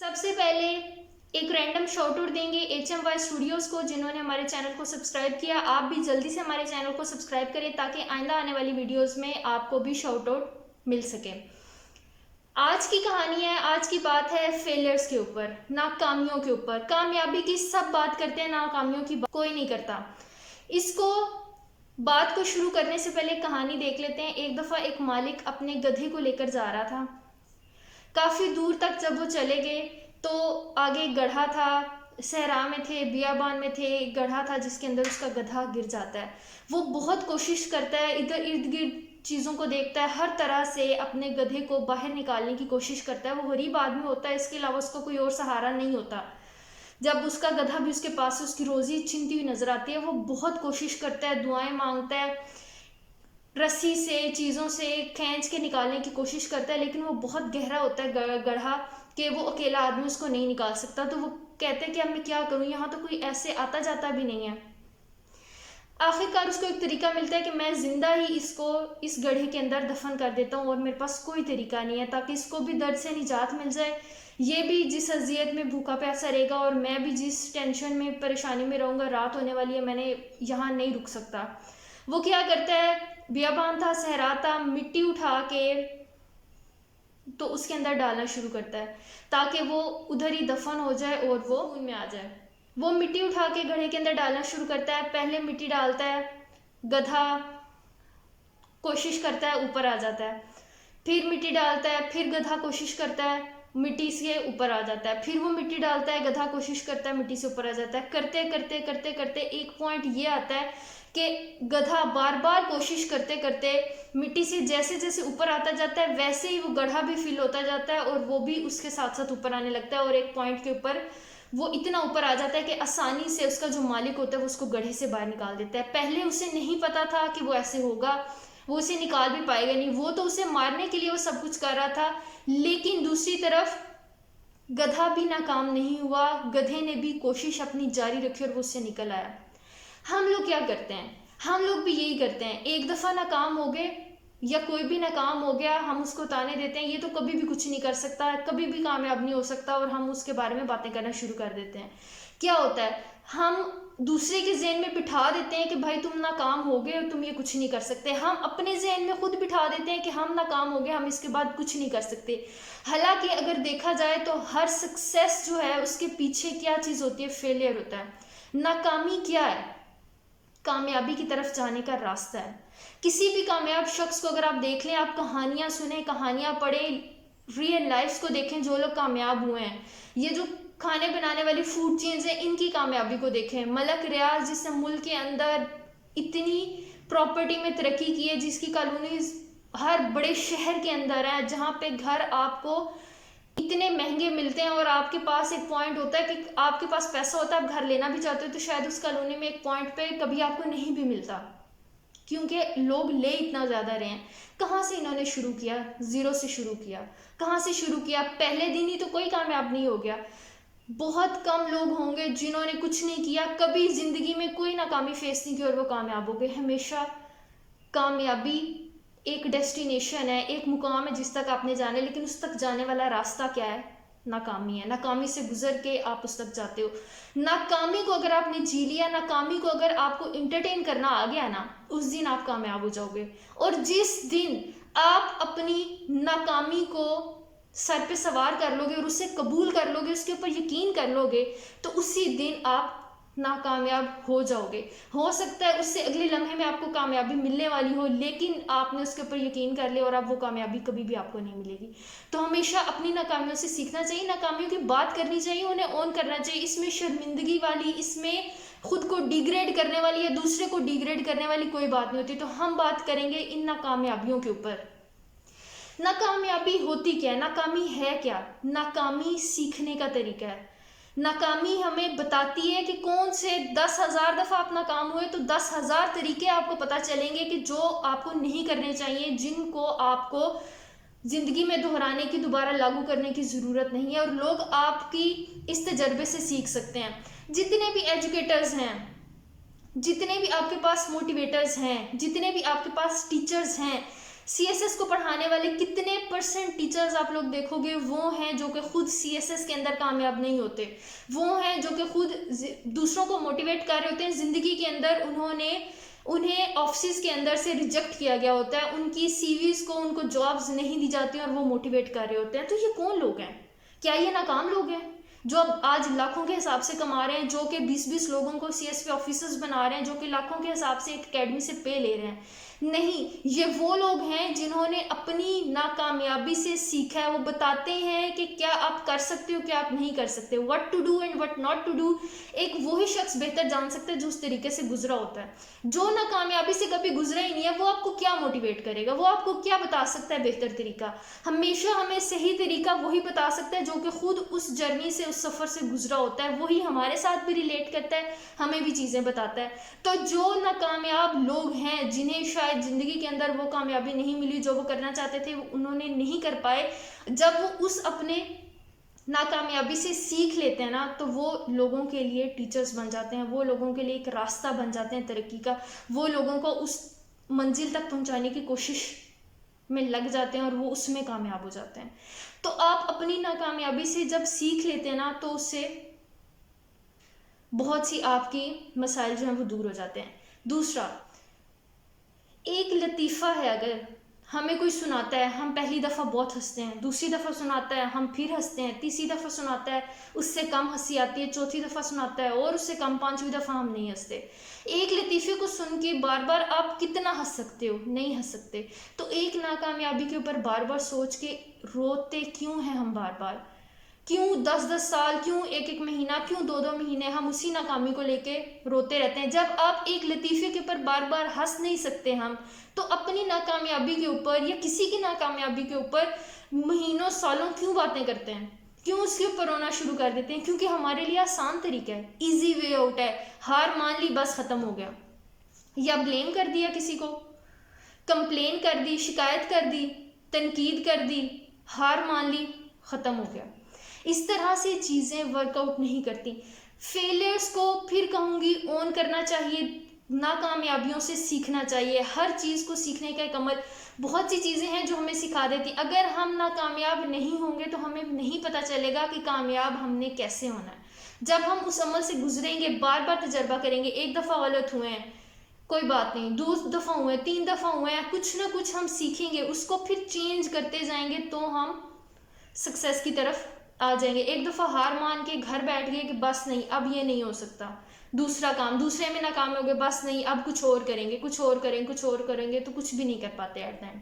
سب سے پہلے ایک رینڈم شاؤٹ آؤٹ دیں گے HMY اسٹوڈیوز کو، جنہوں نے ہمارے چینل کو سبسکرائب کیا. آپ بھی جلدی سے ہمارے چینل کو سبسکرائب کریں تاکہ آئندہ آنے والی ویڈیوز میں آپ کو بھی شاؤٹ آؤٹ مل سکے. آج کی کہانی ہے، آج کی بات ہے فیلئرز کے اوپر، ناکامیوں کے اوپر. کامیابی کی سب بات کرتے ہیں، ناکامیوں کی کوئی نہیں کرتا. اس کو بات کو شروع کرنے سے پہلے کہانی دیکھ لیتے ہیں. ایک دفعہ ایک مالک اپنے گدھے کو لے کر جا رہا تھا. کافی دور تک جب وہ چلے گئے تو آگے گڑھا تھا، صحرا میں تھے، بیابان میں تھے. گڑھا تھا جس کے اندر اس کا گدھا گر جاتا ہے. وہ بہت کوشش کرتا ہے، ادھر ارد گرد چیزوں کو دیکھتا ہے، ہر طرح سے اپنے گدھے کو باہر نکالنے کی کوشش کرتا ہے. وہ غریب آدمی ہوتا ہے، اس کے علاوہ اس کو کوئی اور سہارا نہیں ہوتا. جب اس کا گدھا بھی اس کے پاس سے اس کی روزی چھنتی ہوئی نظر آتی ہے، وہ بہت کوشش کرتا ہے، دعائیں مانگتا ہے، رسی سے چیزوں سے کھینچ کے نکالنے کی کوشش کرتا ہے. لیکن وہ بہت گہرا ہوتا ہے گڑھا کہ وہ اکیلا آدمی اس کو نہیں نکال سکتا. تو وہ کہتے ہیں کہ اب میں کیا کروں، یہاں تو کوئی ایسے آتا جاتا بھی نہیں ہے. آخرکار اس کو ایک طریقہ ملتا ہے کہ میں زندہ ہی اس کو اس گڑھے کے اندر دفن کر دیتا ہوں، اور میرے پاس کوئی طریقہ نہیں ہے تاکہ اس کو بھی درد سے نجات مل جائے. یہ بھی جس اذیت میں بھوکا پیاسا رہے گا اور میں بھی جس ٹینشن میں پریشانی میں رہوں گا، رات ہونے والی ہے، میں نے یہاں نہیں رک سکتا. وہ کیا کرتا ہے، بیابان تھا، صحرا تھا، مٹی اٹھا کے تو اس کے اندر ڈالنا شروع کرتا ہے تاکہ وہ ادھر ہی دفن ہو جائے اور وہ خون میں آ جائے. وہ مٹی اٹھا کے گڑھے کے اندر ڈالنا شروع کرتا ہے. پہلے مٹی ڈالتا ہے، گدھا کوشش کرتا ہے، اوپر آ جاتا ہے. پھر مٹی ڈالتا ہے، پھر گدھا کوشش کرتا ہے، مٹی سے اوپر آ جاتا ہے. پھر وہ مٹی ڈالتا ہے، گدھا کوشش کرتا ہے، مٹی سے اوپر آ جاتا ہے. کرتے کرتے کرتے کرتے ایک پوائنٹ یہ آتا ہے کہ گدھا بار بار کوشش کرتے کرتے مٹی سے جیسے جیسے اوپر آتا جاتا ہے، ویسے ہی وہ گڑھا بھی فل ہوتا جاتا ہے اور وہ بھی اس کے ساتھ ساتھ اوپر آنے لگتا ہے. اور ایک پوائنٹ کے اوپر وہ اتنا اوپر آ جاتا ہے کہ آسانی سے اس کا جو مالک ہوتا ہے وہ اس کو گڑھے سے باہر نکال دیتا ہے. پہلے اسے نہیں پتا تھا کہ وہ ایسے ہوگا، وہ اسے نکال بھی پائے گا نہیں. وہ تو اسے مارنے کے لیے وہ سب کچھ کر رہا تھا، لیکن دوسری طرف گدھا بھی ناکام نہیں ہوا. گدھے نے بھی کوشش اپنی جاری رکھی اور وہ اس سے نکل آیا. ہم لوگ کیا کرتے ہیں، ہم لوگ بھی یہی کرتے ہیں. ایک دفعہ ناکام ہو گئے یا کوئی بھی ناکام ہو گیا، ہم اس کو تانے دیتے ہیں، یہ تو کبھی بھی کچھ نہیں کر سکتا، کبھی بھی کامیاب نہیں ہو سکتا، اور ہم اس کے بارے میں باتیں کرنا شروع کر دیتے ہیں. کیا ہوتا ہے، ہم دوسرے کے ذہن میں بٹھا دیتے ہیں کہ بھائی تم ناکام ہو گئے اور تم یہ کچھ نہیں کر سکتے. ہم اپنے ذہن میں خود بٹھا دیتے ہیں کہ ہم ناکام ہو گئے، ہم اس کے بعد کچھ نہیں کر سکتے. حالانکہ اگر دیکھا جائے تو ہر سکسیس جو ہے اس کے پیچھے کیا چیز ہوتی ہے، فیلئر ہوتا ہے. ناکامی کیا ہے، کامیابی کی طرف جانے کا راستہ ہے. کسی بھی کامیاب شخص کو اگر آپ دیکھ لیں، آپ کہانیاں سنیں، کہانیاں پڑھیں، ریئل لائفز کو دیکھیں جو لوگ کامیاب ہوئے ہیں. یہ جو کھانے بنانے والی فوڈ چینز ہیں، ان کی کامیابی کو دیکھیں. ملک ریاض جس نے ملک کے اندر اتنی پراپرٹی میں ترقی کی ہے، جس کی کالونیز ہر بڑے شہر کے اندر ہیں، جہاں پہ گھر آپ کو اتنے مہنگے ملتے ہیں اور آپ کے پاس ایک پوائنٹ ہوتا ہے کہ آپ کے پاس پیسہ ہوتا ہے، آپ گھر لینا بھی چاہتے ہو تو شاید اس کالونی میں ایک پوائنٹ پہ کبھی آپ کو نہیں بھی ملتا، کیونکہ لوگ لے اتنا زیادہ رہے ہیں. کہاں سے انہوں نے شروع کیا، زیرو سے شروع کیا. کہاں سے شروع کیا، پہلے دن ہی تو کوئی کامیاب نہیں ہو گیا. بہت کم لوگ ہوں گے جنہوں نے کچھ نہیں کیا، کبھی زندگی میں کوئی ناکامی فیس نہیں کی اور وہ کامیاب ہو گئے. ہمیشہ کامیابی ایک ڈیسٹینیشن ہے، ایک مقام ہے جس تک آپ نے جانا ہے، لیکن اس تک جانے والا راستہ کیا ہے، ناکامی ہے. ناکامی سے گزر کے آپ اس تک جاتے ہو. ناکامی کو اگر آپ نے جی لیا، ناکامی کو اگر آپ کو انٹرٹین کرنا آ گیا نا، اس دن آپ کامیاب ہو جاؤ گے. اور جس دن آپ اپنی ناکامی کو سر پہ سوار کر لو گے اور اسے قبول کر لو گے، اس کے اوپر یقین کر لو گے، تو اسی دن آپ ناکامیاب ہو جاؤ گے. ہو سکتا ہے اس سے اگلے لمحے میں آپ کو کامیابی ملنے والی ہو، لیکن آپ نے اس کے اوپر یقین کر لیا اور اب وہ کامیابی کبھی بھی آپ کو نہیں ملے گی. تو ہمیشہ اپنی ناکامیوں سے سیکھنا چاہیے، ناکامیوں کی بات کرنی چاہیے، انہیں اون کرنا چاہیے. اس میں شرمندگی والی، اس میں خود کو ڈیگریڈ کرنے والی یا دوسرے کو ڈیگریڈ کرنے والی کوئی بات نہیں ہوتی. تو ہم بات کریں گے ان ناکامیابیوں کے اوپر. ناکامیابی ہوتی کیا ہے، ناکامی ہے کیا؟ ناکامی سیکھنے کا طریقہ ہے. ناکامی ہمیں بتاتی ہے کہ کون سے 10,000 دفعہ آپ ناکام ہوئے تو 10,000 طریقے آپ کو پتہ چلیں گے کہ جو آپ کو نہیں کرنے چاہیے، جن کو آپ کو زندگی میں دہرانے کی، دوبارہ لاگو کرنے کی ضرورت نہیں ہے. اور لوگ آپ کی اس تجربے سے سیکھ سکتے ہیں. جتنے بھی ایجوکیٹرز ہیں، جتنے بھی آپ کے پاس موٹیویٹرز ہیں، جتنے بھی آپ کے پاس ٹیچرز ہیں، CSS کو پڑھانے والے کتنے % ٹیچرز آپ لوگ دیکھو گے وہ ہیں جو کہ خود CSS کے اندر کامیاب نہیں ہوتے، وہ ہیں جو کہ خود دوسروں کو موٹیویٹ کر رہے ہوتے ہیں زندگی کے اندر، انہیں آفسز کے اندر سے ریجیکٹ کیا گیا ہوتا ہے، ان کی CVs کو ان کو جابز نہیں دی جاتی اور وہ موٹیویٹ کر رہے ہوتے ہیں. تو یہ کون لوگ ہیں؟ کیا یہ ناکام لوگ ہیں جو اب آج لاکھوں کے حساب سے کما رہے ہیں، جو کہ 20 لوگوں کو CSP آفیسرز بنا رہے ہیں، جو کہ لاکھوں کے حساب سے ایک اکیڈمی سے پے لے رہے ہیں؟ نہیں، یہ وہ لوگ ہیں جنہوں نے اپنی ناکامیابی سے سیکھا ہے. وہ بتاتے ہیں کہ کیا آپ کر سکتے ہو، کیا آپ نہیں کر سکتے، what to do and what not to do. ایک وہی شخص بہتر جان سکتا ہے جو اس طریقے سے گزرا ہوتا ہے. جو ناکامیابی سے کبھی گزرا ہی نہیں ہے وہ آپ کو کیا موٹیویٹ کرے گا، وہ آپ کو کیا بتا سکتا ہے بہتر طریقہ؟ ہمیشہ ہمیں صحیح طریقہ وہی بتا سکتا ہے جو کہ خود اس جرنی سے، اس سفر سے گزرا ہوتا ہے. وہی ہمارے ساتھ بھی ریلیٹ کرتا ہے، ہمیں بھی چیزیں بتاتا ہے. تو جو ناکامیاب لوگ ہیں جنہیں شاید زندگی کے اندر وہ کامیابی نہیں ملی جو وہ کرنا چاہتے تھے، انہوں نے نہیں کر پائے، جب وہ اس اپنے ناکامیابی سے سیکھ لیتے ہیں نا تو وہ لوگوں کے لیے ٹیچرز بن جاتے ہیں، وہ لوگوں کے لیے ایک راستہ بن جاتے ہیں ترقی کا، وہ لوگوں کو اس منزل تک پہنچانے کی کوشش میں لگ جاتے ہیں اور وہ اس میں کامیاب ہو جاتے ہیں. تو آپ اپنی ناکامیابی سے جب سیکھ لیتے ہیں نا تو اس سے بہت سی آپ کی مسائل جو ہیں وہ دور ہو جاتے ہیں. دوسرا، ایک لطیفہ ہے، اگر ہمیں کوئی سناتا ہے ہم پہلی دفعہ بہت ہنستے ہیں، دوسری دفعہ سناتا ہے ہم پھر ہنستے ہیں، تیسری دفعہ سناتا ہے اس سے کم ہنسی آتی ہے، چوتھی دفعہ سناتا ہے اور اس سے کم، پانچویں دفعہ ہم نہیں ہنستے. ایک لطیفے کو سن کے بار بار آپ کتنا ہنس سکتے ہو؟ نہیں ہنس سکتے. تو ایک ناکامیابی کے اوپر بار بار سوچ کے روتے کیوں ہیں ہم بار بار؟ کیوں 10 سال، کیوں ایک مہینہ، کیوں 2 مہینے ہم اسی ناکامی کو لے کے روتے رہتے ہیں؟ جب آپ ایک لطیفے کے اوپر بار بار ہنس نہیں سکتے ہم، تو اپنی ناکامیابی کے اوپر یا کسی کی ناکامیابی کے اوپر مہینوں سالوں کیوں باتیں کرتے ہیں؟ کیوں اس کے اوپر رونا شروع کر دیتے ہیں؟ کیونکہ ہمارے لیے آسان طریقہ ہے، ایزی وے آؤٹ ہے. ہار مان لی، بس ختم ہو گیا. یا بلیم کر دیا کسی کو، کمپلین کر دی، شکایت کر دی، تنقید کر دی، ہار مان لی، ختم ہو گیا. اس طرح سے چیزیں ورک آؤٹ نہیں کرتی. فیلئرس کو پھر کہوں گی اون کرنا چاہیے، ناکامیابیوں سے سیکھنا چاہیے. ہر چیز کو سیکھنے کا ایک عمل، بہت سی چیزیں ہیں جو ہمیں سکھا دیتی. اگر ہم ناکامیاب نہیں ہوں گے تو ہمیں نہیں پتہ چلے گا کہ کامیاب ہم نے کیسے ہونا ہے. جب ہم اس عمل سے گزریں گے، بار بار تجربہ کریں گے، ایک دفعہ غلط ہوئے ہیں کوئی بات نہیں، 2 دفعہ ہوئے ہیں، 3 دفعہ ہوئے ہیں، کچھ نہ کچھ ہم سیکھیں گے، اس کو پھر چینج کرتے جائیں گے تو ہم سکسیس کی طرف آ جائیں گے. ایک دفعہ ہار مان کے گھر بیٹھ گئے کہ بس نہیں اب یہ نہیں ہو سکتا، دوسرا کام، دوسرے میں ناکام ہو گئے، بس نہیں اب کچھ اور کریں گے، کچھ اور کریں گے، کچھ اور کریں گے، تو کچھ بھی نہیں کر پاتے ایٹ دا اینڈ.